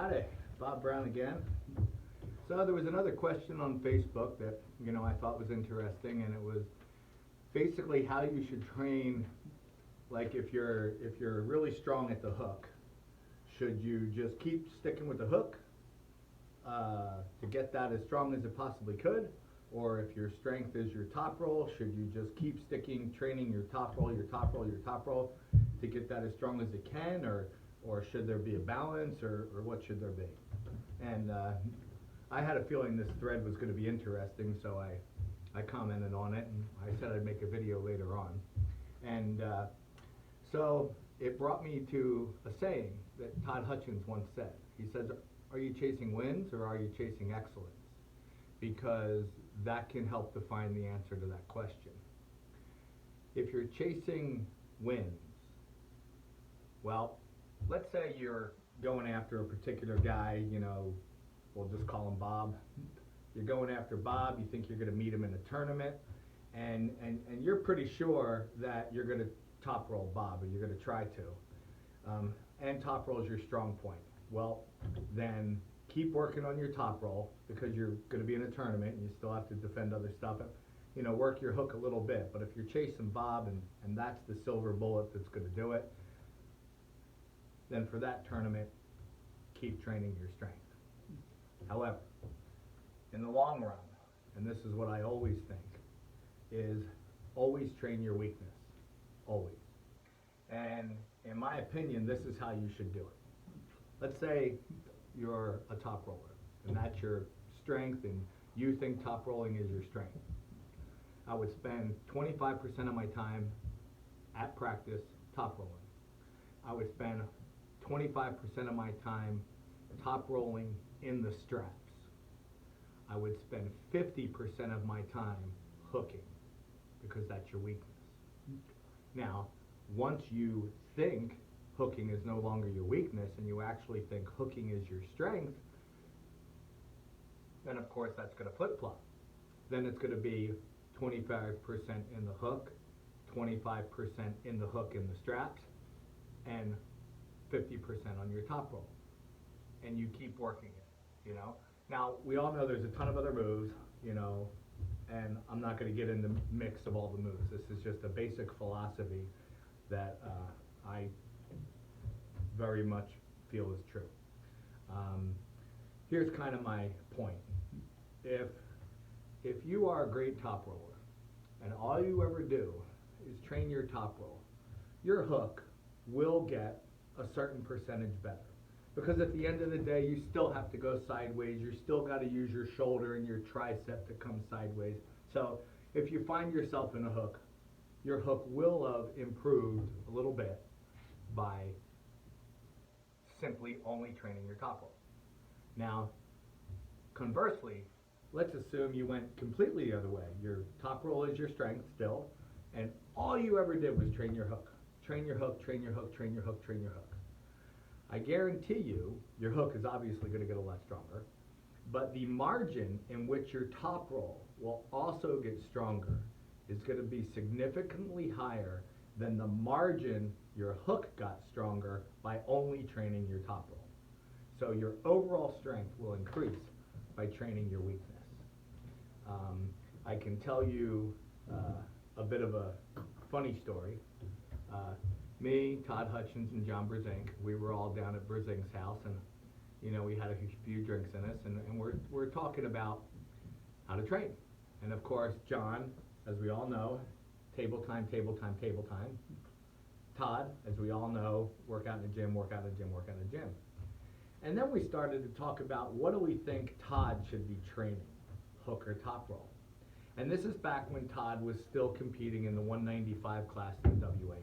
Howdy, Bob Brown again. So there was another question on Facebook that I thought was interesting, and it was basically how you should train. Like if you're really strong at the hook, should you just keep sticking with the hook to get that as strong as it possibly could, or if your strength is your top roll, should you just keep training your top roll, your top roll, your top roll to get that as strong as it can, or should there be a balance, or what should there be? And I had a feeling this thread was going to be interesting, so I commented on it, and I said I'd make a video later on. And so it brought me to a saying that Todd Hutchins once said. He says, are you chasing wins or are you chasing excellence? Because that can help define the answer to that question. If you're chasing wins, well, let's say you're going after a particular guy, we'll just call him Bob. You're going after Bob, you think you're going to meet him in a tournament, and you're pretty sure that you're going to top roll Bob, or you're going to try to. And top roll is your strong point. Well, then keep working on your top roll, because you're going to be in a tournament and you still have to defend other stuff. Work your hook a little bit, but if you're chasing Bob and that's the silver bullet that's going to do it, then for that tournament, keep training your strength. However, in the long run, and this is what I always think, is always train your weakness. Always. And in my opinion, this is how you should do it. Let's say you're a top roller, and that's your strength, and you think top rolling is your strength. I would spend 25% of my time at practice top rolling. I would spend 25% of my time top rolling in the straps. I would spend 50% of my time hooking, because that's your weakness. Now, once you think hooking is no longer your weakness and you actually think hooking is your strength, then of course that's going to flip-flop. Then it's going to be 25% in the hook, 25% in the hook in the straps, and 50% on your top roll. And you keep working it, Now, we all know there's a ton of other moves, and I'm not going to get into the mix of all the moves. This is just a basic philosophy that I very much feel is true. Here's kind of my point. If you are a great top roller, and all you ever do is train your top roll, your hook will get a certain percentage better. Because at the end of the day, you still have to go sideways. You still got to use your shoulder and your tricep to come sideways. So if you find yourself in a hook, your hook will have improved a little bit by simply only training your top roll. Now, conversely, let's assume you went completely the other way. Your top roll is your strength still, and all you ever did was train your hook. Train your hook, train your hook, train your hook, train your hook. I guarantee you, your hook is obviously going to get a lot stronger, but the margin in which your top roll will also get stronger is going to be significantly higher than the margin your hook got stronger by only training your top roll. So your overall strength will increase by training your weakness. I can tell you a bit of a funny story. Me, Todd Hutchins, and John Brezink, we were all down at Brezink's house, and we had a few drinks in us, and we're talking about how to train. And of course, John, as we all know, table time, table time, table time. Todd, as we all know, work out in the gym, work out in the gym, work out in the gym. And then we started to talk about what do we think Todd should be training, hook or top roll. And this is back when Todd was still competing in the 195 class in the WAL.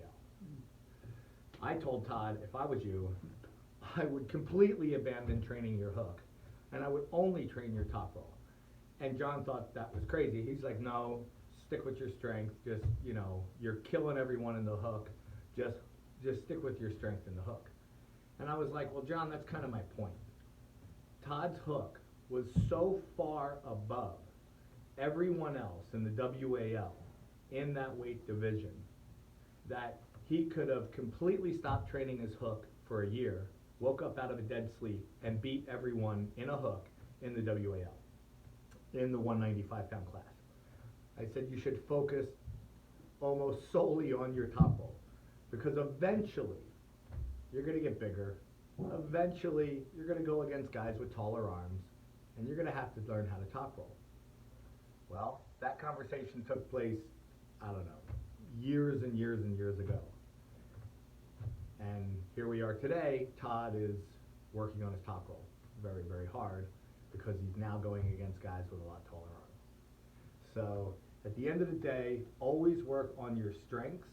I told Todd, if I was you, I would completely abandon training your hook, and I would only train your top roll. And John thought that was crazy. He's like, no, stick with your strength. Just, you're killing everyone in the hook. Just stick with your strength in the hook. And I was like, well, John, that's kind of my point. Todd's hook was so far above everyone else in the WAL in that weight division that he could have completely stopped training his hook for a year woke up out of a dead sleep and beat everyone in a hook in the WAL, in the 195-pound class. I said you should focus almost solely on your top roll, because eventually you're going to get bigger. Eventually you're going to go against guys with taller arms, and you're going to have to learn how to top roll. Well, that conversation took place, I don't know, years and years and years ago. And here we are today. Todd is working on his top roll very, very hard, because he's now going against guys with a lot taller arms. So at the end of the day, always work on your strengths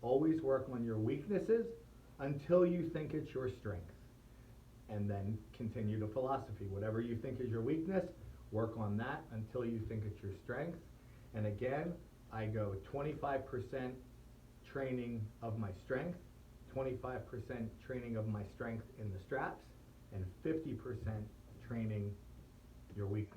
always work on your weaknesses until you think it's your strength. And then continue the philosophy. Whatever you think is your weakness, work on that until you think it's your strength. And again, I go 25% training of my strength, 25% training of my strength in the straps, and 50% training your weakness.